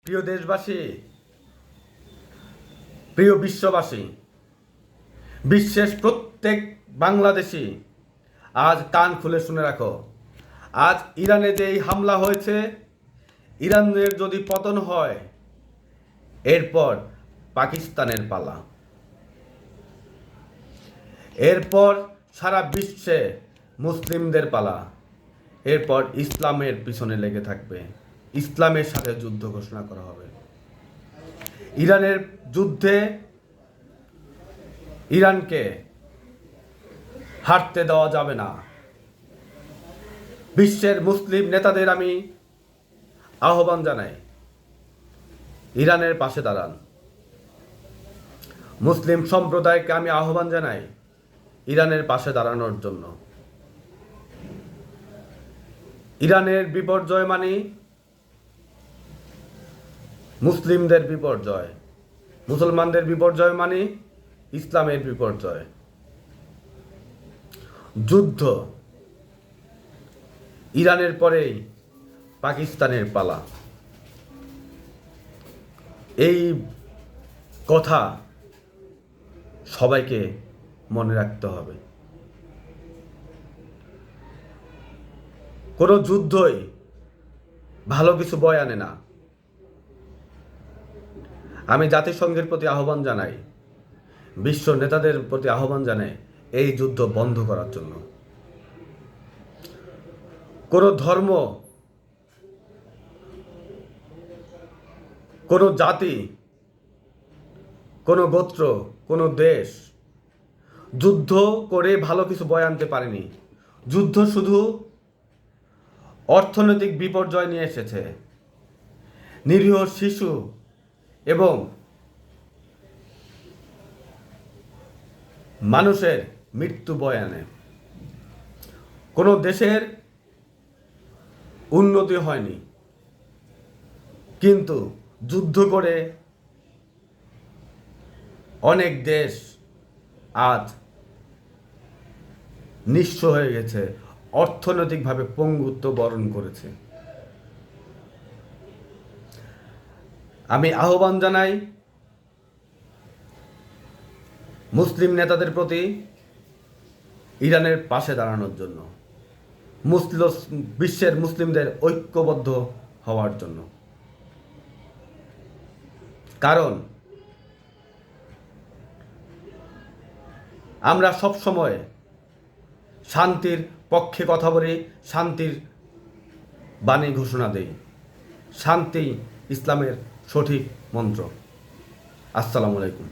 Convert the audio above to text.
প্রিয় দেশবাসী, প্রিয় বিশ্ববাসী, বিশ্বের প্রত্যেক বাংলাদেশি আজ কান খুলে শুনে রাখো। আজ ইরানে যে এই হামলা হয়েছে, ইরানের যদি পতন হয়, এরপর পাকিস্তানের পালা, এরপর সারা বিশ্বে মুসলিমদের পালা, এরপর ইসলামের পিছনে লেগে থাকবে, ইসলামের সাথে যুদ্ধ ঘোষণা করা হবে। ইরানের যুদ্ধে ইরানকে হারতে দেওয়া যাবে না। বিশ্বের মুসলিম নেতাদের আমি আহ্বান জানাই, ইরানের পাশে দাঁড়ান। মুসলিম সম্প্রদায়কে আমি আহ্বান জানাই ইরানের পাশে দাঁড়ানোর জন্য। ইরানের বিপর্যয় মানে মুসলিমদের বিপর্যয়, মুসলমানদের বিপর্যয় মানে ইসলামের বিপর্যয়। যুদ্ধ, ইরানের পরেই পাকিস্তানের পালা। এই কথা সবাইকে মনে রাখতে হবে। কোনো যুদ্ধই ভালো কিছু বয়ে আনে না। আমি জাতিসংঘের প্রতি আহ্বান জানাই, বিশ্ব নেতাদের প্রতি আহ্বান জানাই এই যুদ্ধ বন্ধ করার জন্য। কোনো ধর্ম, কোনো জাতি, কোনো গোত্র, কোনো দেশ যুদ্ধ করে ভালো কিছু বয়ে আনতে পারেনি। যুদ্ধ শুধু অর্থনৈতিক বিপর্যয় নিয়ে এসেছে, নিরীহ শিশু এবং মানুষের মৃত্যু বয়ে আনে। কোনো দেশের উন্নতি হয়নি, কিন্তু যুদ্ধ করে অনেক দেশ আজ নিঃস্ব হয়ে গেছে, অর্থনৈতিকভাবে পঙ্গুত্ব বরণ করেছে। আমি আহ্বান জানাই মুসলিম নেতাদের প্রতি ইরানের পাশে দাঁড়ানোর জন্য, বিশ্বের মুসলিমদের ঐক্যবদ্ধ হওয়ার জন্য। কারণ আমরা সব সময় শান্তির পক্ষে কথা বলি, শান্তির বাণী ঘোষণা দেই। শান্তি ইসলামের সঠিক মন্ত্র। আসসালামু আলাইকুম।